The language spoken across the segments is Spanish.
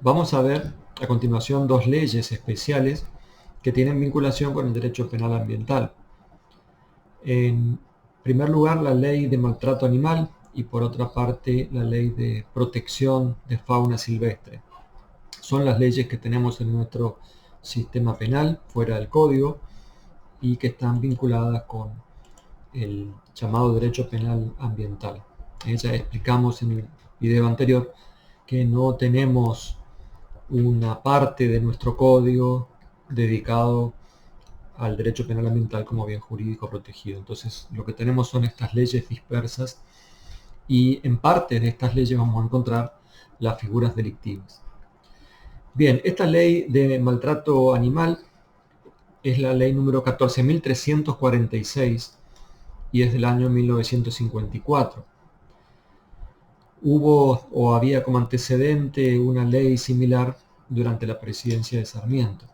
Vamos a ver a continuación dos leyes especiales que tienen vinculación con el derecho penal ambiental. En primer lugar, la ley de maltrato animal y por otra parte la ley de protección de fauna silvestre. Son las leyes que tenemos en nuestro sistema penal fuera del código y que están vinculadas con el llamado derecho penal ambiental. Ya explicamos en el video anterior que no tenemos una parte de nuestro código dedicado al derecho penal ambiental como bien jurídico protegido. Entonces lo que tenemos son estas leyes dispersas y en parte de estas leyes vamos a encontrar las figuras delictivas. Bien, esta ley de maltrato animal es la ley número 14.346 y es del año 1954. Hubo o había como antecedente una ley similar durante la presidencia de Sarmiento.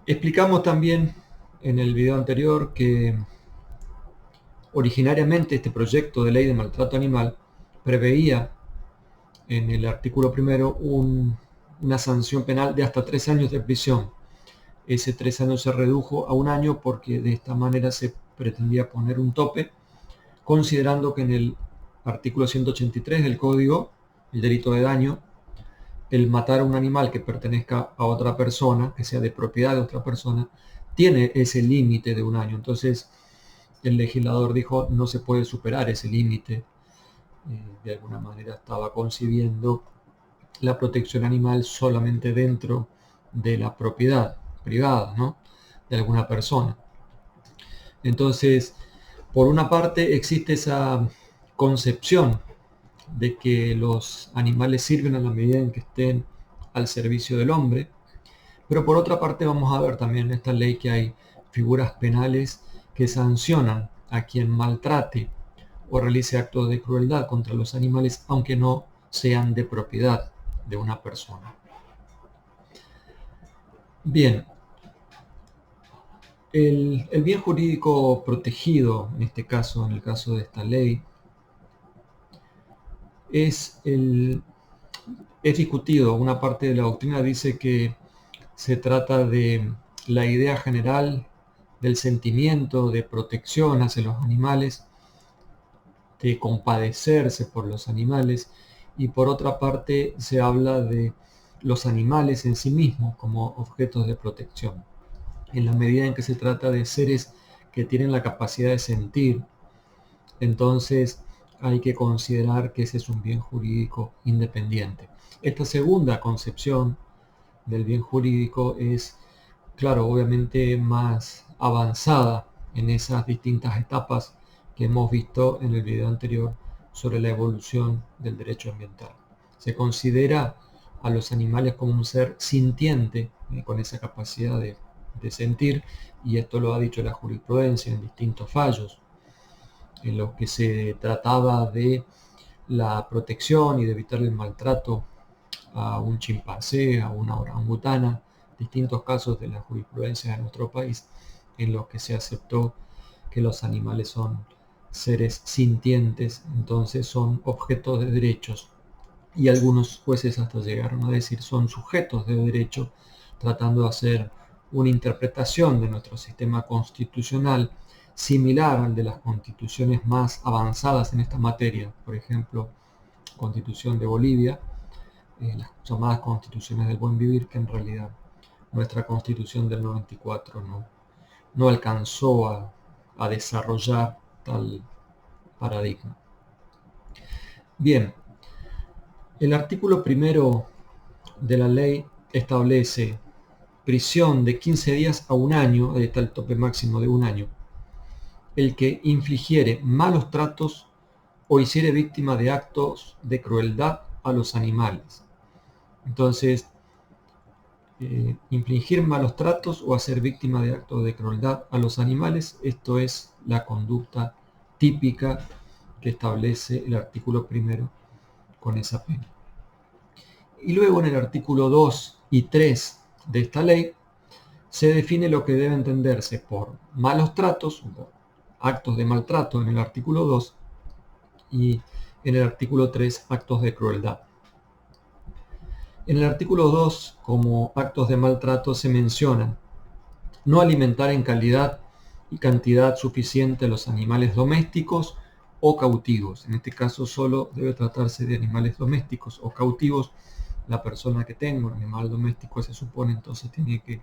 Explicamos también en el video anterior que originariamente este proyecto de ley de maltrato animal preveía en el artículo primero una sanción penal de hasta 3 años de prisión. Ese 3 años se redujo a 1 año porque de esta manera se pretendía poner un tope, considerando que en el artículo 183 del Código, el delito de daño, el matar a un animal que pertenezca a otra persona, que sea de propiedad de otra persona, tiene ese límite de 1 año. Entonces el legislador dijo no se puede superar ese límite. De alguna manera estaba concibiendo la protección animal solamente dentro de la propiedad privada, ¿no?, de alguna persona. Entonces, por una parte existe esa concepción de que los animales sirven a la medida en que estén al servicio del hombre, pero por otra parte vamos a ver también en esta ley que hay figuras penales que sancionan a quien maltrate o realice actos de crueldad contra los animales, aunque no sean de propiedad de una persona. Bien, el bien jurídico protegido, en este caso, en el caso de esta ley, es discutido. Una parte de la doctrina dice que se trata de la idea general del sentimiento de protección hacia los animales, de compadecerse por los animales, y por otra parte se habla de los animales en sí mismos como objetos de protección, en la medida en que se trata de seres que tienen la capacidad de sentir. Entonces hay que considerar que ese es un bien jurídico independiente. Esta segunda concepción del bien jurídico es, claro, obviamente más avanzada en esas distintas etapas que hemos visto en el video anterior sobre la evolución del derecho ambiental. Se considera a los animales como un ser sintiente, con esa capacidad de sentir, y esto lo ha dicho la jurisprudencia en distintos fallos, en los que se trataba de la protección y de evitar el maltrato a un chimpancé, a una orangutana, distintos casos de la jurisprudencia de nuestro país en los que se aceptó que los animales son seres sintientes, entonces son objetos de derechos, y algunos jueces hasta llegaron a decir son sujetos de derecho, tratando de hacer una interpretación de nuestro sistema constitucional similar al de las constituciones más avanzadas en esta materia, por ejemplo, Constitución de Bolivia, las llamadas constituciones del buen vivir, que en realidad nuestra constitución del 94 no alcanzó a desarrollar tal paradigma. Bien, el artículo primero de la ley establece prisión de 15 días a 1 año, ahí está el tope máximo de 1 año, el que infligiere malos tratos o hiciere víctima de actos de crueldad a los animales. Entonces, infligir malos tratos o hacer víctima de actos de crueldad a los animales, esto es la conducta típica que establece el artículo primero con esa pena. Y luego en el artículo 2 y 3 de esta ley se define lo que debe entenderse por malos tratos, actos de maltrato en el artículo 2, y en el artículo 3, actos de crueldad. En el artículo 2, como actos de maltrato, se mencionan no alimentar en calidad y cantidad suficiente a los animales domésticos o cautivos. En este caso solo debe tratarse de animales domésticos o cautivos. La persona que tenga un animal doméstico se supone entonces tiene que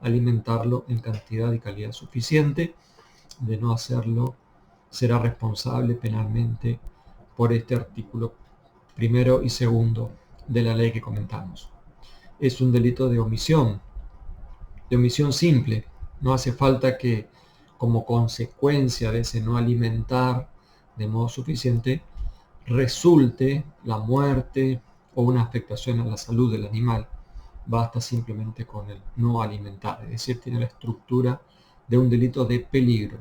alimentarlo en cantidad y calidad suficiente. De no hacerlo, será responsable penalmente por este artículo primero y segundo de la ley que comentamos. Es un delito de omisión simple. No hace falta que, como consecuencia de ese no alimentar de modo suficiente, resulte la muerte o una afectación a la salud del animal. Basta simplemente con el no alimentar, es decir, tiene la estructura de un delito de peligro.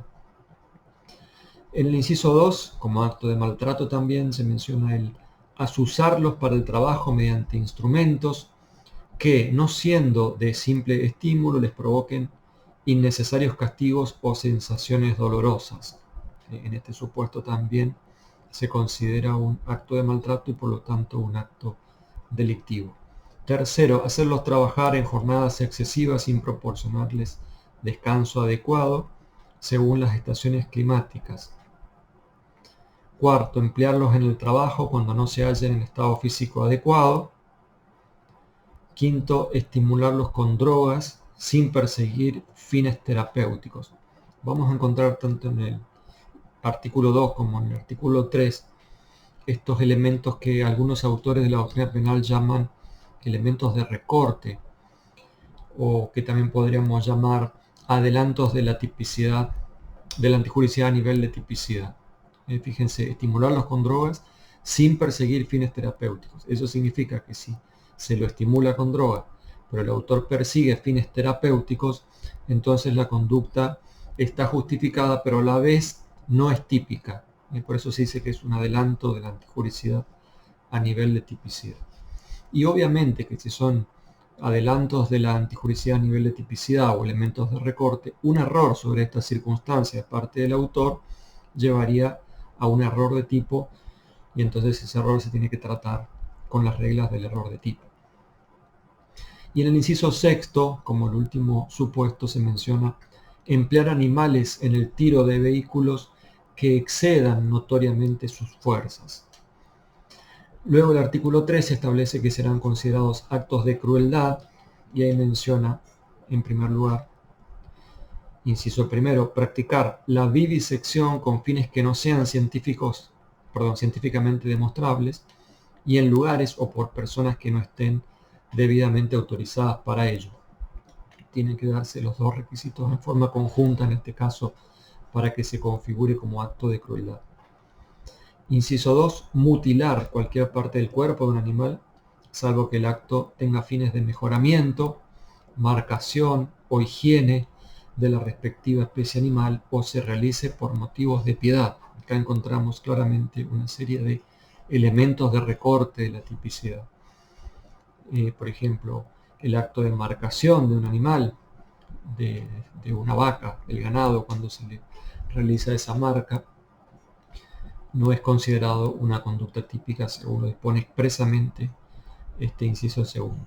En el inciso 2, como acto de maltrato también se menciona el azuzarlos para el trabajo mediante instrumentos que, no siendo de simple estímulo, les provoquen innecesarios castigos o sensaciones dolorosas. En este supuesto también se considera un acto de maltrato y por lo tanto un acto delictivo. Tercero, hacerlos trabajar en jornadas excesivas sin proporcionarles descanso adecuado según las estaciones climáticas. Cuarto, emplearlos en el trabajo cuando no se hallen en estado físico adecuado. Quinto, estimularlos con drogas sin perseguir fines terapéuticos. Vamos a encontrar tanto en el artículo 2 como en el artículo 3 estos elementos que algunos autores de la doctrina penal llaman elementos de recorte, o que también podríamos llamar adelantos de la tipicidad, de la antijuricidad a nivel de tipicidad. Fíjense, estimularlos con drogas sin perseguir fines terapéuticos. Eso significa que si se lo estimula con droga, pero el autor persigue fines terapéuticos, entonces la conducta está justificada, pero a la vez no es típica. Y por eso se dice que es un adelanto de la antijuricidad a nivel de tipicidad. Y obviamente que si son adelantos de la antijuricidad a nivel de tipicidad o elementos de recorte, un error sobre estas circunstancias de parte del autor llevaría a un error de tipo, y entonces ese error se tiene que tratar con las reglas del error de tipo. Y en el inciso sexto, como el último supuesto, se menciona emplear animales en el tiro de vehículos que excedan notoriamente sus fuerzas. Luego el artículo 3 establece que serán considerados actos de crueldad, y ahí menciona, en primer lugar, inciso primero, practicar la vivisección con fines que no sean científicamente demostrables y en lugares o por personas que no estén debidamente autorizadas para ello. Tienen que darse los dos requisitos en forma conjunta en este caso para que se configure como acto de crueldad. Inciso 2, mutilar cualquier parte del cuerpo de un animal, salvo que el acto tenga fines de mejoramiento, marcación o higiene de la respectiva especie animal o se realice por motivos de piedad. Acá encontramos claramente una serie de elementos de recorte de la tipicidad. Por ejemplo, el acto de marcación de un animal, de una vaca, el ganado, cuando se le realiza esa marca, no es considerado una conducta típica según lo dispone expresamente este inciso segundo.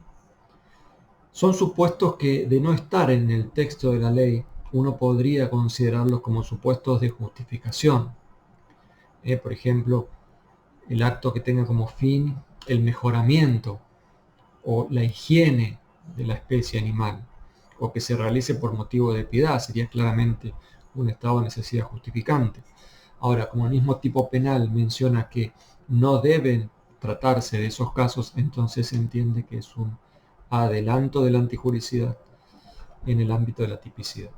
Son supuestos que, de no estar en el texto de la ley, uno podría considerarlos como supuestos de justificación. Por ejemplo, el acto que tenga como fin el mejoramiento o la higiene de la especie animal, o que se realice por motivo de piedad, sería claramente un estado de necesidad justificante. Ahora, como el mismo tipo penal menciona que no deben tratarse de esos casos, entonces se entiende que es un adelanto de la antijuricidad en el ámbito de la tipicidad.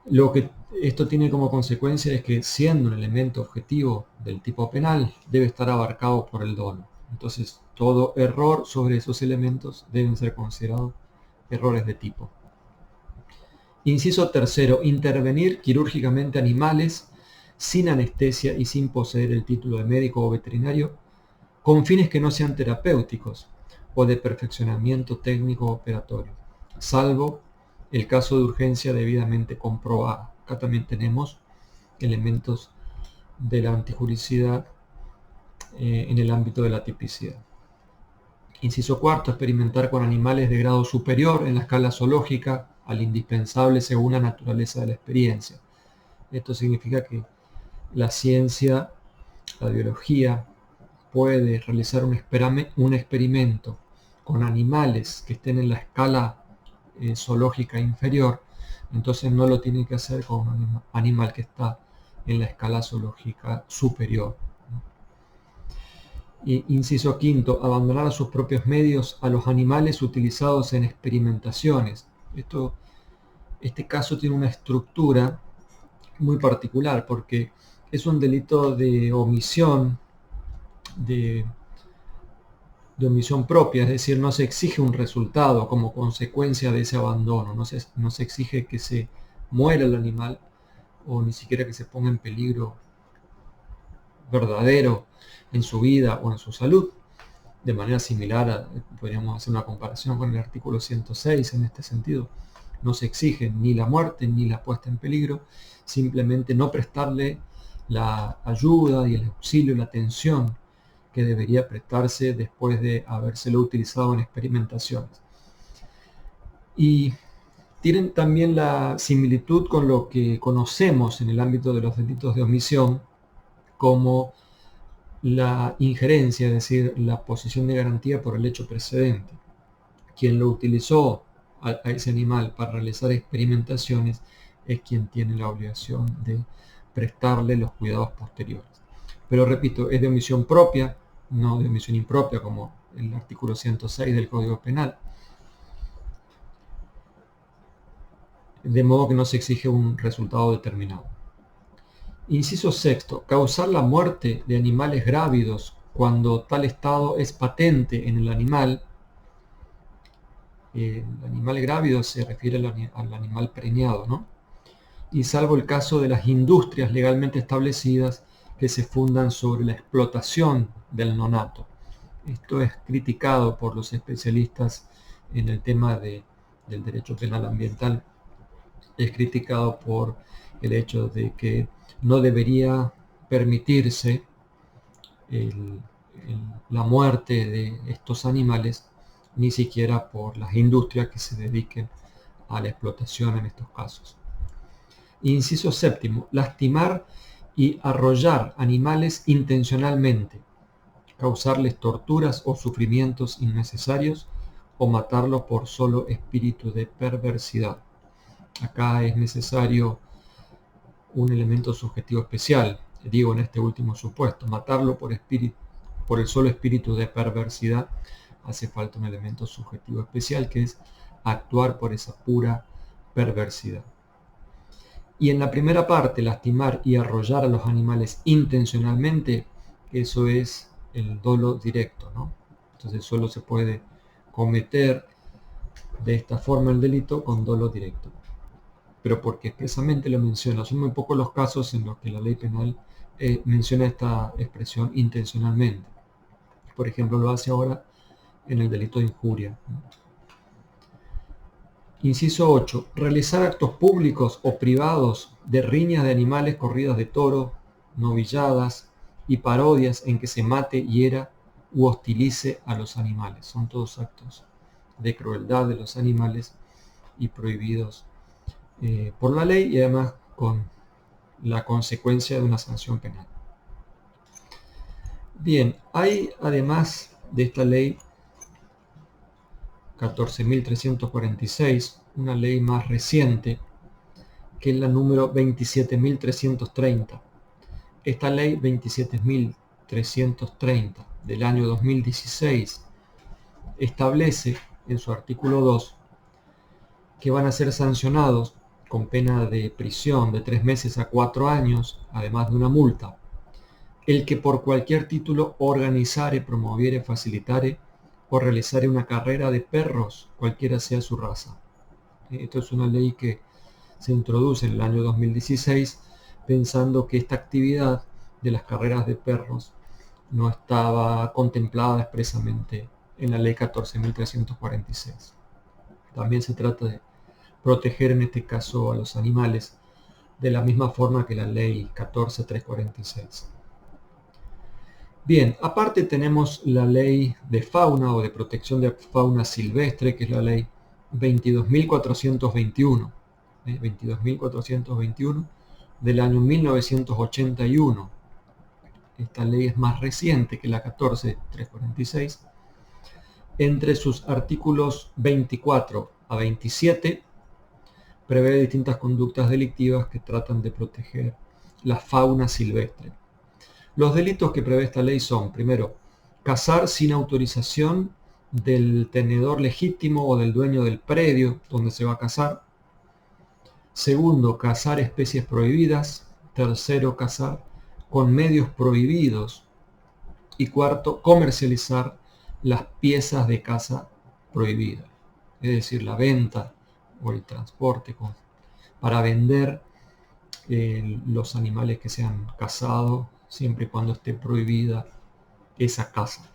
Lo que esto tiene como consecuencia es que, siendo un elemento objetivo del tipo penal, debe estar abarcado por el dolo. Entonces, todo error sobre esos elementos deben ser considerados errores de tipo. Inciso tercero, intervenir quirúrgicamente animales sin anestesia y sin poseer el título de médico o veterinario, con fines que no sean terapéuticos o de perfeccionamiento técnico operatorio, salvo el caso de urgencia debidamente comprobada. Acá también tenemos elementos de la antijuricidad en el ámbito de la tipicidad. Inciso cuarto, experimentar con animales de grado superior en la escala zoológica al indispensable según la naturaleza de la experiencia. Esto significa que la ciencia, la biología, puede realizar un experimento con animales que estén en la escala zoológica inferior, entonces no lo tiene que hacer con un animal que está en la escala zoológica superior. Inciso quinto, abandonar a sus propios medios a los animales utilizados en experimentaciones. Este caso tiene una estructura muy particular porque es un delito de omisión, de omisión propia, es decir, no se exige un resultado como consecuencia de ese abandono, no se exige que se muera el animal o ni siquiera que se ponga en peligro verdadero en su vida o en su salud. De manera similar, podríamos hacer una comparación con el artículo 106 en este sentido. No se exige ni la muerte ni la puesta en peligro, simplemente no prestarle la ayuda y el auxilio, la atención que debería prestarse después de habérselo utilizado en experimentaciones. Y tienen también la similitud con lo que conocemos en el ámbito de los delitos de omisión como la injerencia, es decir, la posición de garantía por el hecho precedente. Quien lo utilizó a ese animal para realizar experimentaciones es quien tiene la obligación de prestarle los cuidados posteriores. Pero repito, es de omisión propia, no de omisión impropia como el artículo 106 del Código Penal. De modo que no se exige un resultado determinado. Inciso sexto, causar la muerte de animales grávidos cuando tal estado es patente en el animal. El animal grávido se refiere al animal preñado, ¿no? Y salvo el caso de las industrias legalmente establecidas que se fundan sobre la explotación del nonato. Esto es criticado por los especialistas en el tema del derecho penal ambiental. Es criticado por el hecho de que no debería permitirse la muerte de estos animales, ni siquiera por las industrias que se dediquen a la explotación en estos casos. Inciso séptimo, lastimar y arrollar animales intencionalmente, causarles torturas o sufrimientos innecesarios o matarlos por solo espíritu de perversidad. Acá es necesario un elemento subjetivo especial, digo en este último supuesto, matarlo por el solo espíritu de perversidad, hace falta un elemento subjetivo especial que es actuar por esa pura perversidad. Y en la primera parte, lastimar y arrollar a los animales intencionalmente, eso es el dolo directo, ¿no? Entonces solo se puede cometer de esta forma el delito con dolo directo. Pero porque expresamente lo menciona, son muy pocos los casos en los que la ley penal menciona esta expresión intencionalmente. Por ejemplo, lo hace ahora en el delito de injuria. Inciso 8. Realizar actos públicos o privados de riñas de animales, corridas de toro, novilladas y parodias en que se mate, hiera u hostilice a los animales. Son todos actos de crueldad de los animales y prohibidos por la ley y además con la consecuencia de una sanción penal. Bien, hay además de esta ley 14.346, una ley más reciente, que es la número 27.330. Esta ley 27.330 del año 2016 establece en su artículo 2 que van a ser sancionados con pena de prisión de 3 meses a 4 años, además de una multa, el que por cualquier título organizare, promoviere, facilitare o realizare una carrera de perros, cualquiera sea su raza. Esto es una ley que se introduce en el año 2016 pensando que esta actividad de las carreras de perros no estaba contemplada expresamente en la ley 14.346. También se trata de proteger en este caso a los animales de la misma forma que la ley 14.346. Bien, aparte tenemos la ley de fauna o de protección de fauna silvestre, que es la ley 22.421, 22.421 del año 1981. Esta ley es más reciente que la 14.346. Entre sus artículos 24 a 27 prevé distintas conductas delictivas que tratan de proteger la fauna silvestre. Los delitos que prevé esta ley son, primero, cazar sin autorización del tenedor legítimo o del dueño del predio donde se va a cazar. Segundo, cazar especies prohibidas. Tercero, cazar con medios prohibidos. Y cuarto, comercializar las piezas de caza prohibidas, es decir, la venta o el transporte para vender los animales que se han cazado, siempre y cuando esté prohibida esa caza.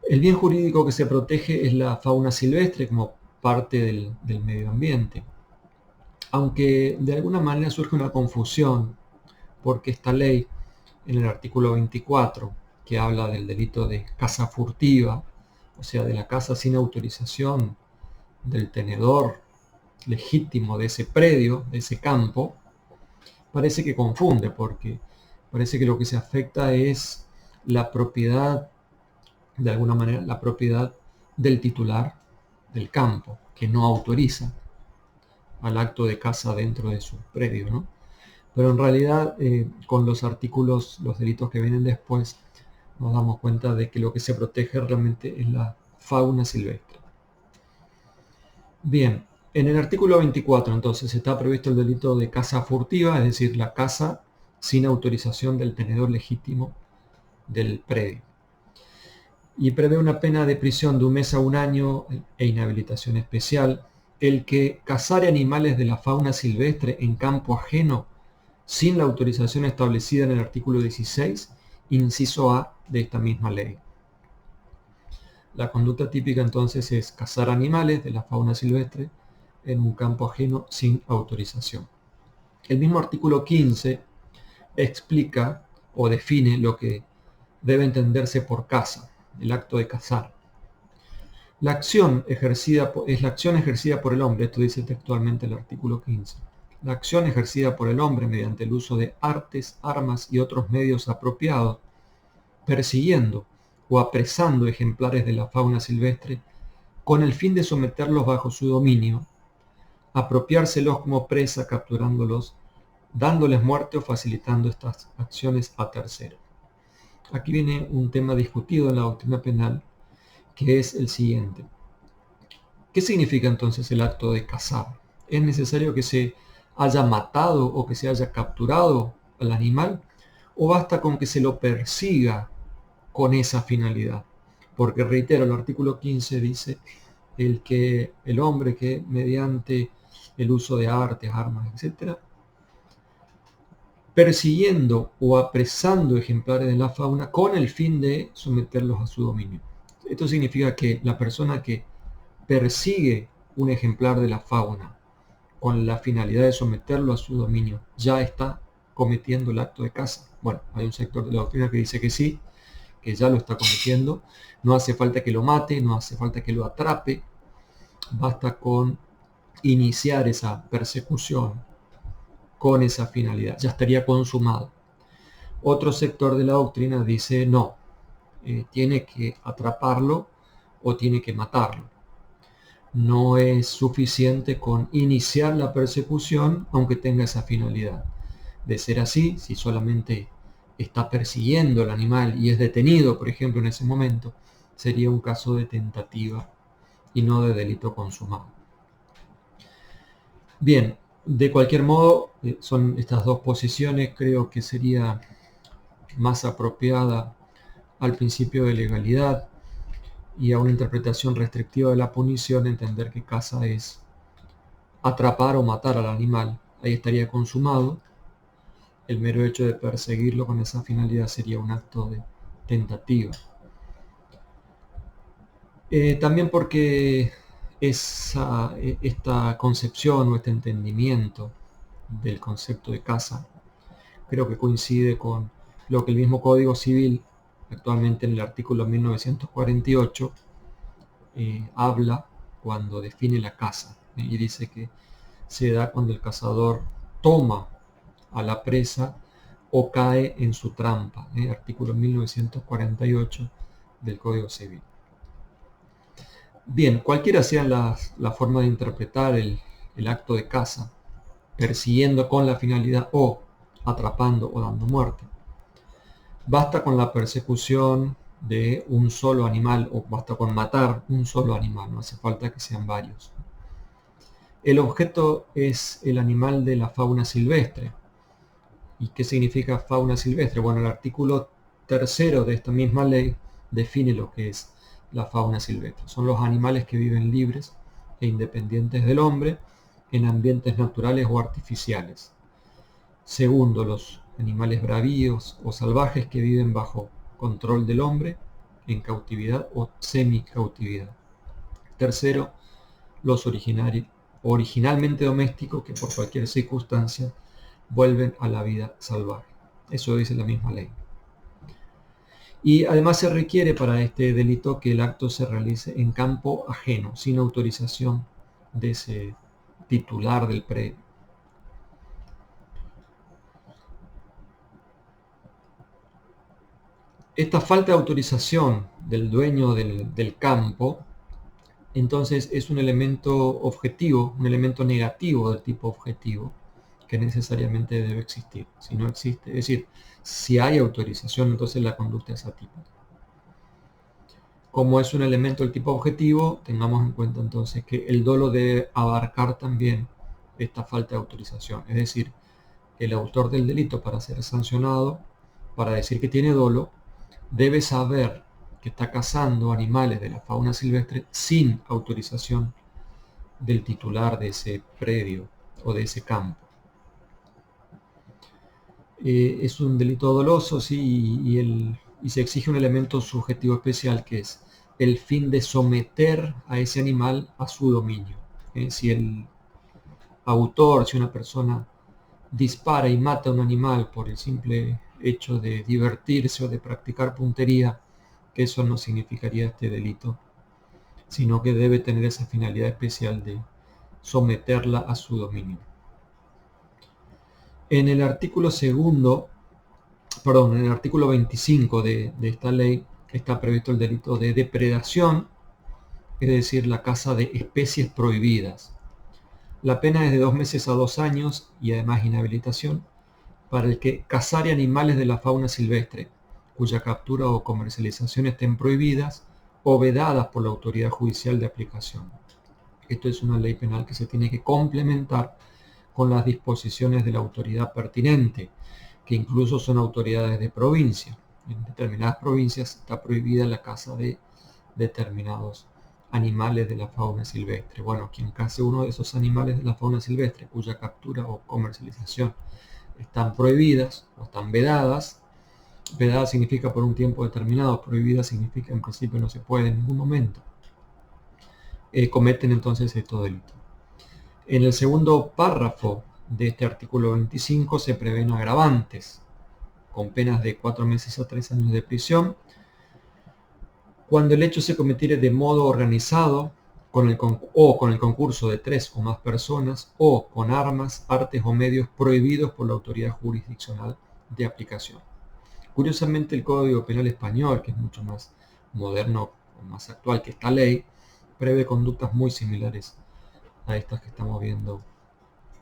El bien jurídico que se protege es la fauna silvestre como parte del medio ambiente, aunque de alguna manera surge una confusión, porque esta ley, en el artículo 24, que habla del delito de caza furtiva, o sea, de la caza sin autorización del tenedor legítimo de ese predio, de ese campo, parece que confunde, porque parece que lo que se afecta es la propiedad, de alguna manera, la propiedad del titular del campo, que no autoriza al acto de caza dentro de su predio, ¿no? Pero en realidad, con los artículos, los delitos que vienen después, nos damos cuenta de que lo que se protege realmente es la fauna silvestre. Bien, en el artículo 24 entonces está previsto el delito de caza furtiva, es decir, la caza sin autorización del tenedor legítimo del predio. Y prevé una pena de prisión de 1 mes a 1 año e inhabilitación especial el que cazare animales de la fauna silvestre en campo ajeno sin la autorización establecida en el artículo 16, inciso A de esta misma ley. La conducta típica entonces es cazar animales de la fauna silvestre en un campo ajeno sin autorización. El mismo artículo 15 explica o define lo que debe entenderse por caza, el acto de cazar. La acción ejercida es la acción ejercida por el hombre, esto dice textualmente el artículo 15. La acción ejercida por el hombre mediante el uso de artes, armas y otros medios apropiados, persiguiendo o apresando ejemplares de la fauna silvestre con el fin de someterlos bajo su dominio, apropiárselos como presa, capturándolos, dándoles muerte o facilitando estas acciones a terceros. Aquí viene un tema discutido en la doctrina penal, que es el siguiente. ¿Qué significa entonces el acto de cazar? ¿Es necesario que se haya matado o que se haya capturado al animal? ¿O basta con que se lo persiga con esa finalidad? Porque reitero, el artículo 15 dice el hombre que mediante el uso de artes, armas, etc., persiguiendo o apresando ejemplares de la fauna con el fin de someterlos a su dominio. Esto significa que la persona que persigue un ejemplar de la fauna con la finalidad de someterlo a su dominio ya está cometiendo el acto de caza. Bueno, hay un sector de la doctrina que dice que sí, que ya lo está cometiendo. No hace falta que lo mate, no hace falta que lo atrape, basta con iniciar esa persecución con esa finalidad, ya estaría consumado. Otro sector de la doctrina dice no, tiene que atraparlo o tiene que matarlo. No es suficiente con iniciar la persecución aunque tenga esa finalidad. De ser así, si solamente está persiguiendo al animal y es detenido, por ejemplo, en ese momento, sería un caso de tentativa y no de delito consumado. Bien, de cualquier modo, son estas dos posiciones. Creo que sería más apropiada al principio de legalidad y a una interpretación restrictiva de la punición entender que caza es atrapar o matar al animal. Ahí estaría consumado. El mero hecho de perseguirlo con esa finalidad sería un acto de tentativa. También porque esta concepción o este entendimiento del concepto de caza. Creo que coincide con lo que el mismo Código Civil, actualmente en el artículo 1948, habla cuando define la caza, y dice que se da cuando el cazador toma a la presa o cae en su trampa, artículo 1948 del Código Civil. Bien, cualquiera sea la forma de interpretar el acto de caza, persiguiendo con la finalidad o atrapando o dando muerte, basta con la persecución de un solo animal o basta con matar un solo animal, no hace falta que sean varios. El objeto es el animal de la fauna silvestre. ¿Y qué significa fauna silvestre? Bueno, el artículo 3 de esta misma ley define lo que es la fauna silvestre. Son los animales que viven libres e independientes del hombre en ambientes naturales o artificiales. Segundo, los animales bravíos o salvajes que viven bajo control del hombre en cautividad o semi-cautividad. Tercero, los originalmente domésticos que por cualquier circunstancia vuelven a la vida salvaje. Eso dice la misma ley. Y además se requiere para este delito que el acto se realice en campo ajeno, sin autorización de ese titular del predio. Esta falta de autorización del dueño del campo, entonces es un elemento objetivo, un elemento negativo del tipo objetivo, que necesariamente debe existir. Si no existe, es decir, si hay autorización, entonces la conducta es atípica. Como es un elemento del tipo objetivo, tengamos en cuenta entonces que el dolo debe abarcar también esta falta de autorización. Es decir, el autor del delito, para ser sancionado, para decir que tiene dolo, debe saber que está cazando animales de la fauna silvestre sin autorización del titular de ese predio o de ese campo. Es un delito doloso, sí, y se exige un elemento subjetivo especial, que es el fin de someter a ese animal a su dominio. Si el autor, si una persona dispara y mata a un animal por el simple hecho de divertirse o de practicar puntería, que eso no significaría este delito, sino que debe tener esa finalidad especial de someterla a su dominio. En el artículo en el artículo 25 de esta ley está previsto el delito de depredación, es decir, la caza de especies prohibidas. La pena es de 2 meses a 2 años y además inhabilitación para el que cazare animales de la fauna silvestre, cuya captura o comercialización estén prohibidas o vedadas por la autoridad judicial de aplicación. Esto es una ley penal que se tiene que complementar con las disposiciones de la autoridad pertinente, que incluso son autoridades de provincia. En determinadas provincias está prohibida la caza de determinados animales de la fauna silvestre. Bueno, quien case uno de esos animales de la fauna silvestre cuya captura o comercialización están prohibidas o están vedadas, vedada significa por un tiempo determinado, prohibida significa en principio no se puede en ningún momento, cometen entonces estos delitos. En el segundo párrafo de este artículo 25 se prevén agravantes con penas de 4 meses a 3 años de prisión cuando el hecho se cometiere de modo organizado con el concurso de 3 o más personas o con armas, artes o medios prohibidos por la autoridad jurisdiccional de aplicación. Curiosamente, el Código Penal español, que es mucho más moderno o más actual que esta ley, prevé conductas muy similares a estas que estamos viendo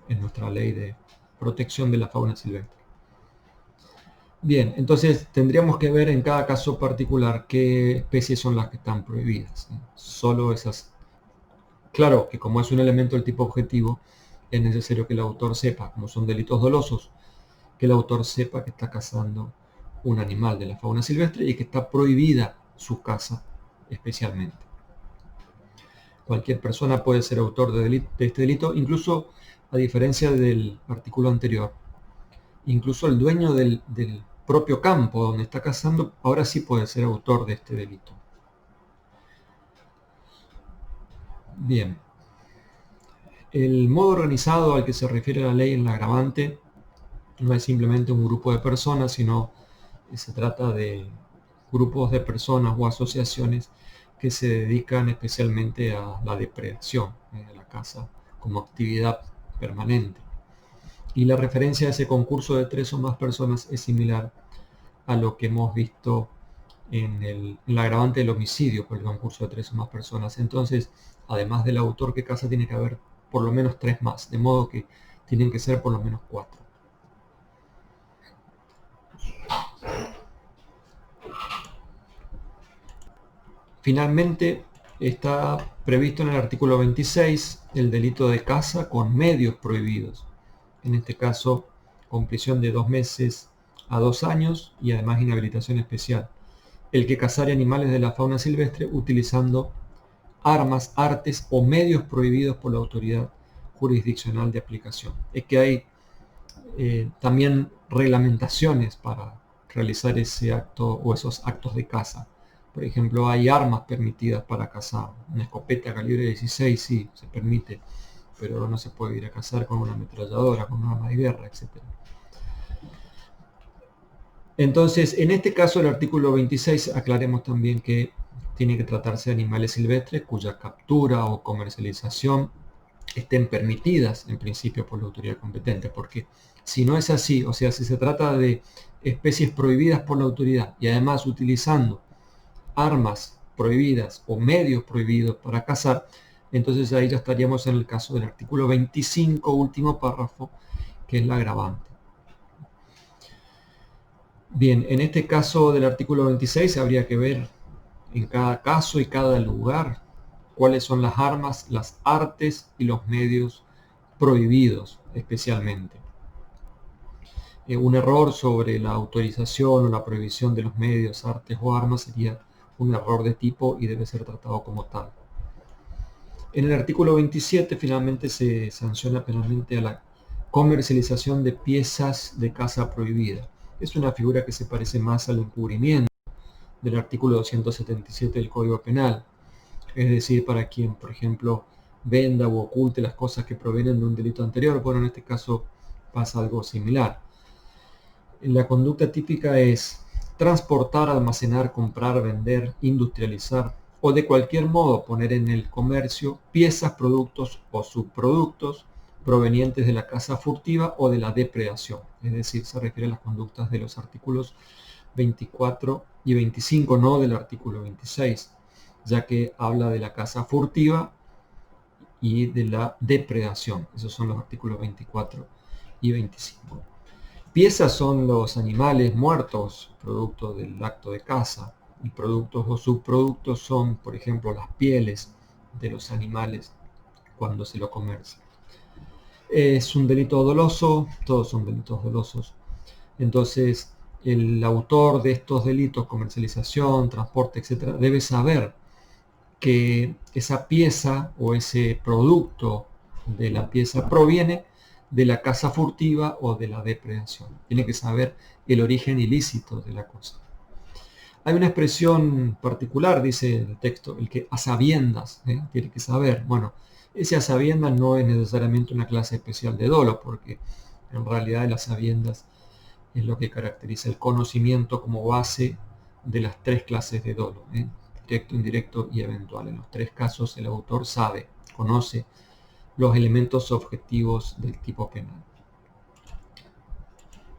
en nuestra ley de protección de la fauna silvestre. Bien, entonces tendríamos que ver en cada caso particular qué especies son las que están prohibidas. Solo esas. Claro que como es un elemento del tipo objetivo, es necesario que el autor sepa, como son delitos dolosos, que el autor sepa que está cazando un animal de la fauna silvestre y que está prohibida su caza especialmente. Cualquier persona puede ser autor de este delito, incluso a diferencia del artículo anterior. Incluso el dueño del propio campo donde está cazando, ahora sí puede ser autor de este delito. Bien. El modo organizado al que se refiere la ley en la agravante no es simplemente un grupo de personas, sino que se trata de grupos de personas o asociaciones que se dedican especialmente a la depredación de la casa como actividad permanente. Y la referencia a ese concurso de 3 o más personas es similar a lo que hemos visto en la agravante del homicidio por el concurso de 3 o más personas. Entonces, además del autor que casa, tiene que haber por lo menos 3 más, de modo que tienen que ser por lo menos 4. Finalmente, está previsto en el artículo 26 el delito de caza con medios prohibidos. En este caso, con prisión de 2 meses a 2 años y además inhabilitación especial. El que cazare animales de la fauna silvestre utilizando armas, artes o medios prohibidos por la autoridad jurisdiccional de aplicación. Es que hay también reglamentaciones para realizar ese acto o esos actos de caza. Por ejemplo, hay armas permitidas para cazar. Una escopeta calibre 16 sí se permite, pero no se puede ir a cazar con una ametralladora, con un arma de guerra, etc. Entonces, en este caso, el artículo 26, aclaremos también que tiene que tratarse de animales silvestres cuya captura o comercialización estén permitidas en principio por la autoridad competente, porque si no es así, o sea, si se trata de especies prohibidas por la autoridad y además utilizando armas prohibidas o medios prohibidos para cazar, entonces ahí ya estaríamos en el caso del artículo 25, último párrafo, que es la agravante. Bien, en este caso del artículo 26 habría que ver en cada caso y cada lugar cuáles son las armas, las artes y los medios prohibidos especialmente. Un error sobre la autorización o la prohibición de los medios, artes o armas sería un error de tipo y debe ser tratado como tal. En el artículo 27 finalmente se sanciona penalmente a la comercialización de piezas de caza prohibida. Es una figura que se parece más al encubrimiento del artículo 277 del Código Penal. Es decir, para quien, por ejemplo, venda o oculte las cosas que provienen de un delito anterior. Bueno, en este caso pasa algo similar. La conducta típica es transportar, almacenar, comprar, vender, industrializar o de cualquier modo poner en el comercio piezas, productos o subproductos provenientes de la caza furtiva o de la depredación. Es decir, se refiere a las conductas de los artículos 24 y 25, no del artículo 26, ya que habla de la caza furtiva y de la depredación. Esos son los artículos 24 y 25. Piezas son los animales muertos, producto del acto de caza, y productos o subproductos son, por ejemplo, las pieles de los animales cuando se lo comercia. Es un delito doloso, todos son delitos dolosos. Entonces, el autor de estos delitos, comercialización, transporte, etc., debe saber que esa pieza o ese producto de la pieza proviene de la caza furtiva o de la depredación. Tiene que saber el origen ilícito de la cosa. Hay una expresión particular, dice el texto, el que a sabiendas, tiene que saber. Bueno, ese a sabiendas no es necesariamente una clase especial de dolo, porque en realidad las sabiendas es lo que caracteriza el conocimiento como base de las 3 clases de dolo, directo, indirecto y eventual. En los 3 casos el autor sabe, conoce los elementos objetivos del tipo penal.